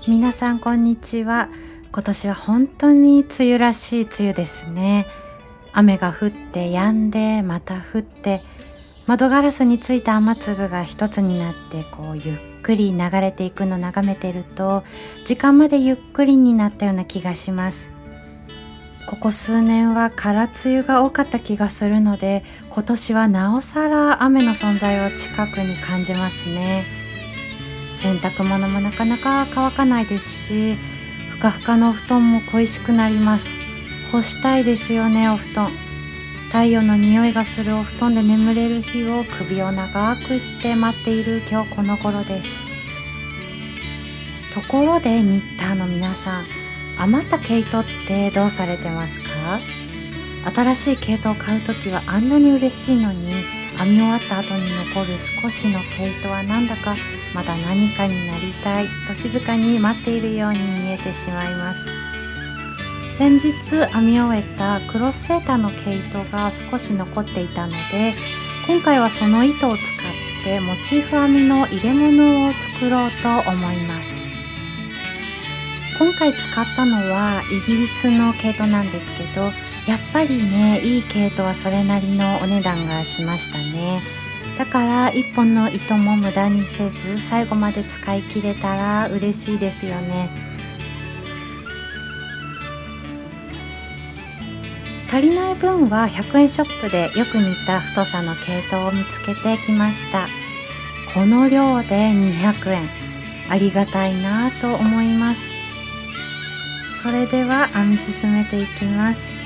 皆さんこんにちは。今年は本当に梅雨らしい梅雨ですね。雨が降って止んでまた降って、窓ガラスについた雨粒が一つになってゆっくり流れていくのを眺めていると、時間までゆっくりになったような気がします。ここ数年は空梅雨が多かった気がするので、今年はなおさら雨の存在を近くに感じますね。洗濯物もなかなか乾かないですし、ふかふかのお布団も恋しくなります。干したいですよね、お布団。太陽の匂いがするお布団で眠れる日を首を長くして待っている今日この頃です。ところでニッターの皆さん、余った毛糸ってどうされてますか？新しい毛糸を買うときはあんなに嬉しいのに、編み終わった後に残る少しの毛糸はなんだかまだ何かになりたいと静かに待っているように見えてしまいます。先日編み終えたクロスセーターの毛糸が少し残っていたので、今回はその糸を使ってモチーフ編みの入れ物を作ろうと思います。今回使ったのはイギリスの毛糸なんですけど、やっぱりね、いい毛糸はそれなりのお値段がしましたね。だから一本の糸も無駄にせず最後まで使い切れたら嬉しいですよね。足りない分は100円ショップでよく似た太さの毛糸を見つけてきました。この量で200円、ありがたいなと思います。それでは編み進めていきます。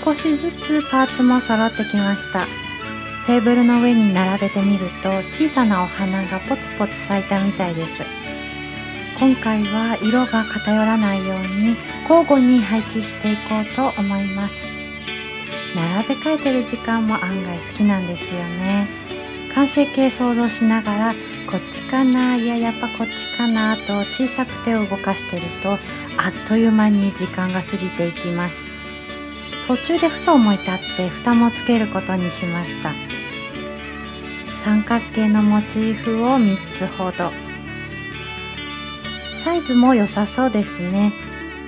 少しずつパーツも揃ってきました。テーブルの上に並べてみると小さなお花がポツポツ咲いたみたいです。今回は色が偏らないように交互に配置していこうと思います。並べ替えてる時間も案外好きなんですよね。完成形想像しながら、こっちかな、いややっぱこっちかなと小さく手を動かしてると、あっという間に時間が過ぎていきます。途中でふと思い立って蓋もつけることにしました。三角形のモチーフを3つほど。サイズも良さそうですね。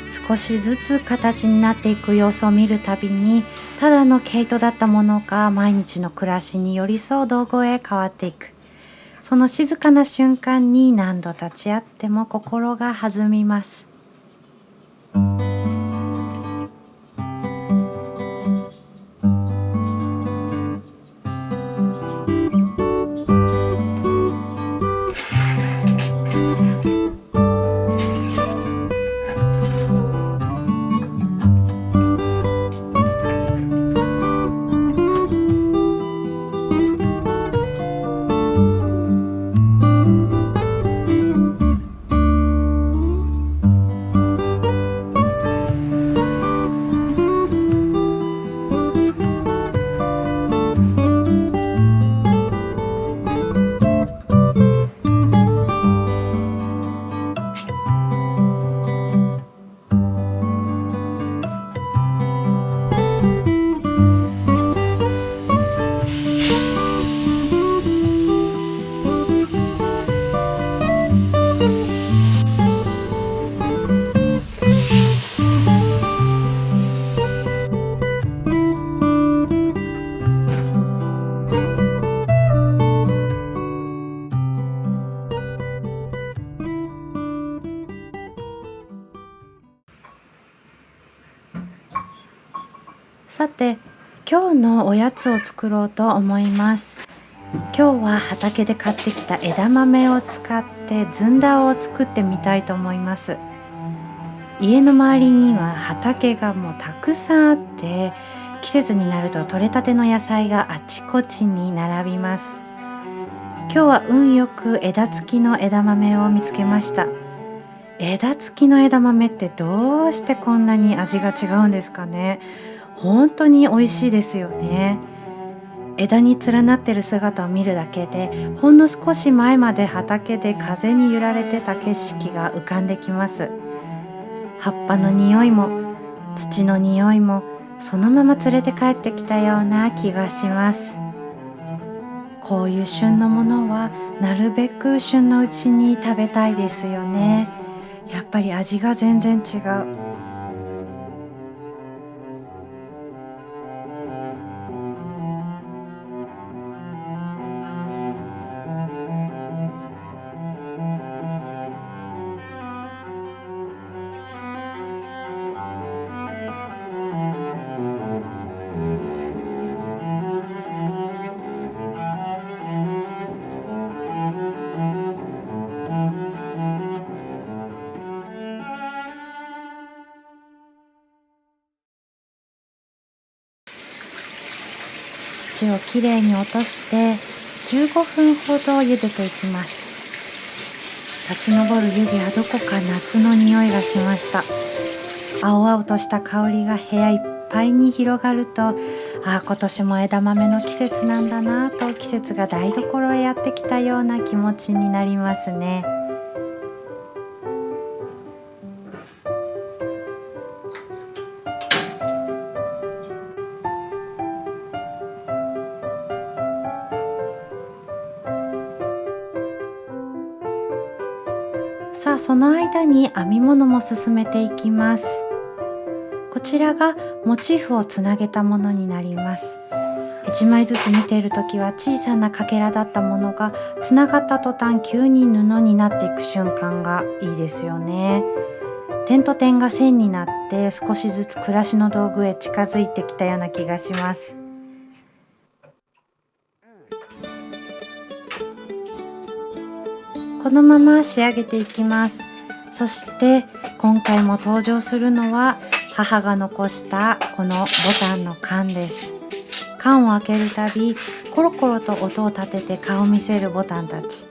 少しずつ形になっていく様子を見るたびに、ただの毛糸だったものが毎日の暮らしに寄り添う道具へ変わっていく。その静かな瞬間に何度立ち会っても心が弾みます。さて、今日のおやつを作ろうと思います。今日は畑で買ってきた枝豆を使ってずんだを作ってみたいと思います。家の周りには畑がもうたくさんあって、季節になると採れたての野菜があちこちに並びます。今日は運よく枝付きの枝豆を見つけました。枝付きの枝豆ってどうしてこんなに味が違うんですかね。本当に美味しいですよね。枝に連なってる姿を見るだけで、ほんの少し前まで畑で風に揺られてた景色が浮かんできます。葉っぱの匂いも土の匂いもそのまま連れて帰ってきたような気がします。こういう旬のものはなるべく旬のうちに食べたいですよね。やっぱり味が全然違う。土をきれいに落として15分ほど茹でていきます。立ち上る湯気はどこか夏の匂いがしました。青々とした香りが部屋いっぱいに広がると、今年も枝豆の季節なんだなと、季節が台所へやってきたような気持ちになりますね。さあ、その間に編み物も進めていきます。こちらがモチーフをつなげたものになります。1枚ずつ見ているときは小さなかけらだったものがつながった途端急に布になっていく瞬間がいいですよね。点と点が線になって少しずつ暮らしの道具へ近づいてきたような気がします。このまま仕上げていきます。そして今回も登場するのは母が残したこのボタンの缶です。缶を開けるたびコロコロと音を立てて顔を見せるボタンたち。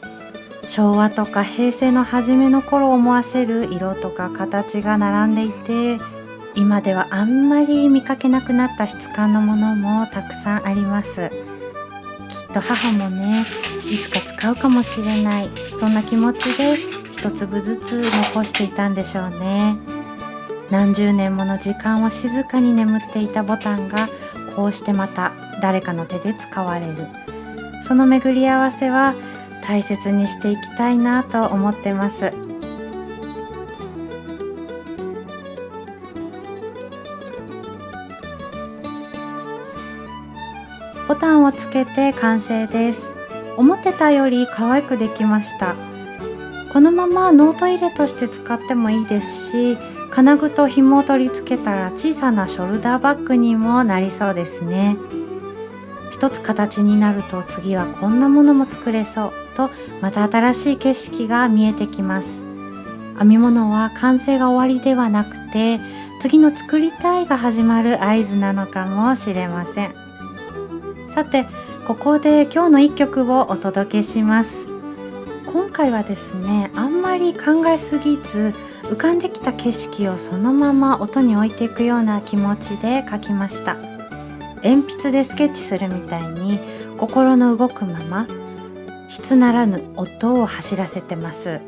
昭和とか平成の初めの頃を思わせる色とか形が並んでいて、今ではあんまり見かけなくなった質感のものもたくさんあります。きっと母もね、いつか使うかもしれない、そんな気持ちで一粒ずつ残していたんでしょうね。何十年もの時間を静かに眠っていたボタンがこうしてまた誰かの手で使われる。その巡り合わせは大切にしていきたいなと思ってます。ボタンをつけて完成です。思ってたより可愛くできました。このままノート入れとして使ってもいいですし、金具と紐を取り付けたら小さなショルダーバッグにもなりそうですね。一つ形になると次はこんなものも作れそうと、また新しい景色が見えてきます。編み物は完成が終わりではなくて、次の作りたいが始まる合図なのかもしれません。さて、ここで今日の一曲をお届けします。今回はですね、あんまり考えすぎず、浮かんできた景色をそのまま音に置いていくような気持ちで描きました。鉛筆でスケッチするみたいに心の動くまま質ならぬ音を走らせてます。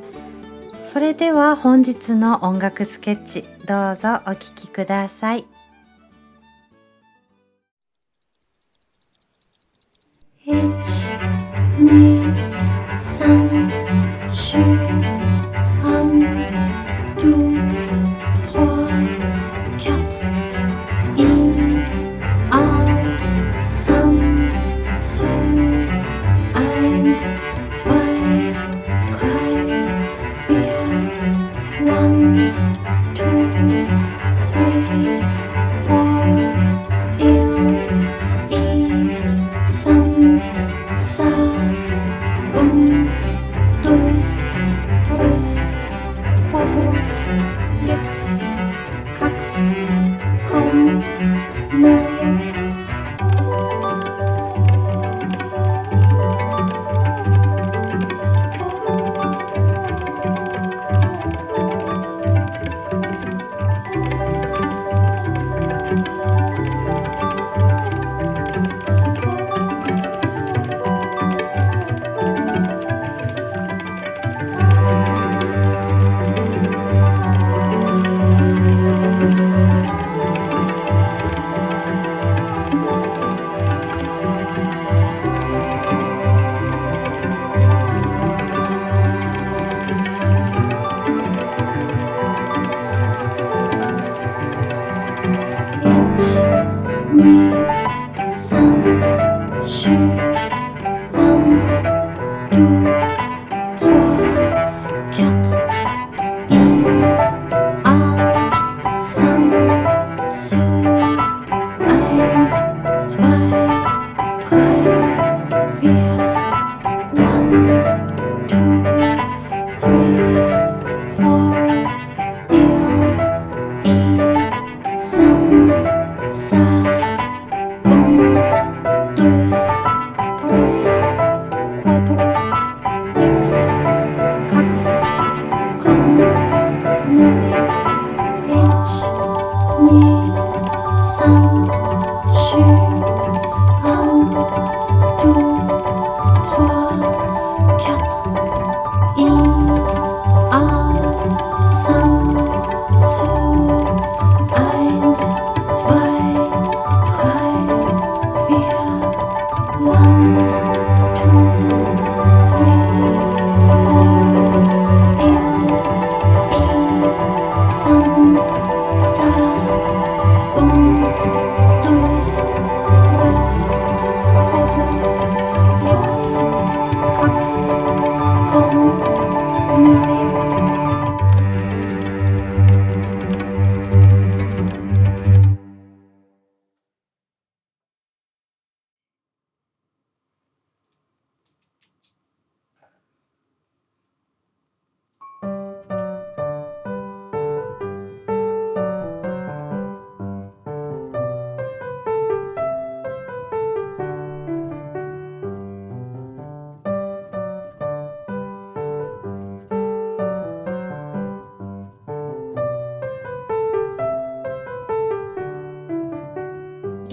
それでは本日の音楽スケッチ、どうぞお聴きください。1、2、3、4、2、3、4、1、2、3、4、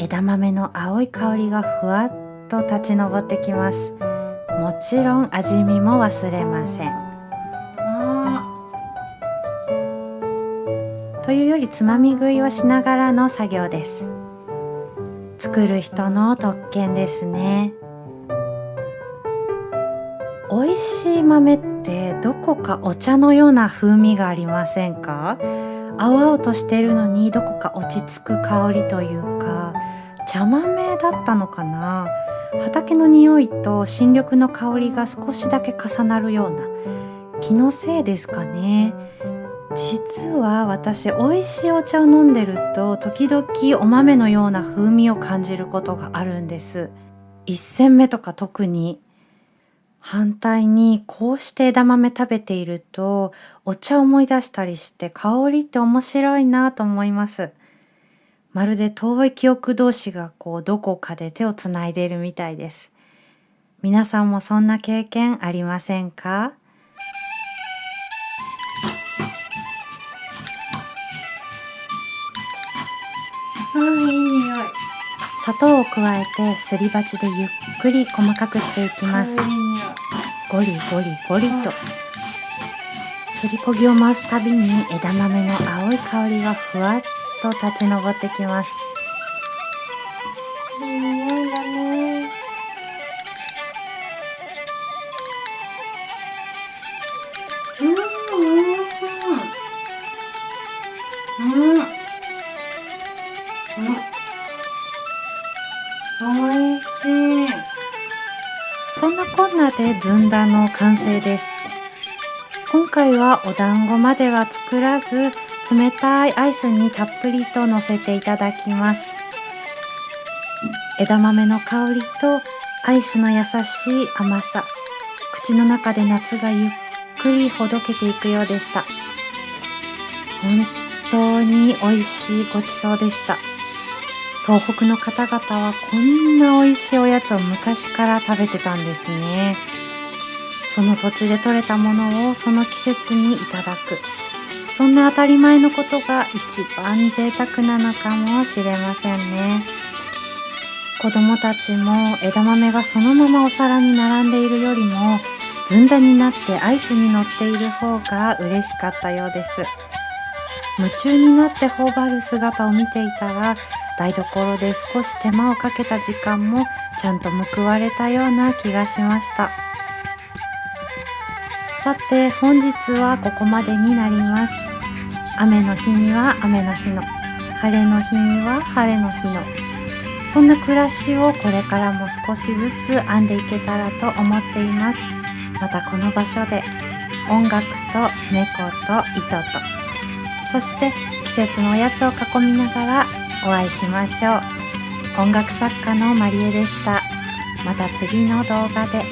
枝豆の青い香りがふわっと立ち上ってきます。もちろん味見も忘れません。というよりつまみ食いをしながらの作業です。作る人の特権ですね。美味しい豆ってどこかお茶のような風味がありませんか？青々としているのにどこか落ち着く香りというか、茶豆だったのかな。畑の匂いと新緑の香りが少しだけ重なるような、気のせいですかね。実は私、美味しいお茶を飲んでると時々お豆のような風味を感じることがあるんです。一煎目とか特に。反対にこうして枝豆食べているとお茶を思い出したりして、香りって面白いなと思います。まるで遠い記憶同士がどこかで手をつないでいるみたいです。皆さんもそんな経験ありませんか？いい匂い。砂糖を加えてすり鉢でゆっくり細かくしていきます。ゴリゴリゴリとすりこぎを回すたびに枝豆の青い香りがふわっと立ち上ってきます。いい匂いだね。おいしい。そんなこんなでずんだの完成です。今回はお団子までは作らず、冷たいアイスにたっぷりと乗せていただきます。枝豆の香りとアイスの優しい甘さ、口の中で夏がゆっくりほどけていくようでした。本当に美味しいごちそうでした。東北の方々はこんな美味しいおやつを昔から食べてたんですね。その土地で採れたものをその季節にいただく。そんな当たり前のことが一番贅沢なのかもしれませんね。子供たちも枝豆がそのままお皿に並んでいるよりも、ずんだになってアイスに乗っている方が嬉しかったようです。夢中になって頬張る姿を見ていたら、台所で少し手間をかけた時間もちゃんと報われたような気がしました。さて本日はここまでになります。雨の日には雨の日の、晴れの日には晴れの日の、そんな暮らしをこれからも少しずつ編んでいけたらと思っています。またこの場所で音楽と猫と糸と、そして季節のおやつを囲みながらお会いしましょう。音楽作家のまりえでした。また次の動画で。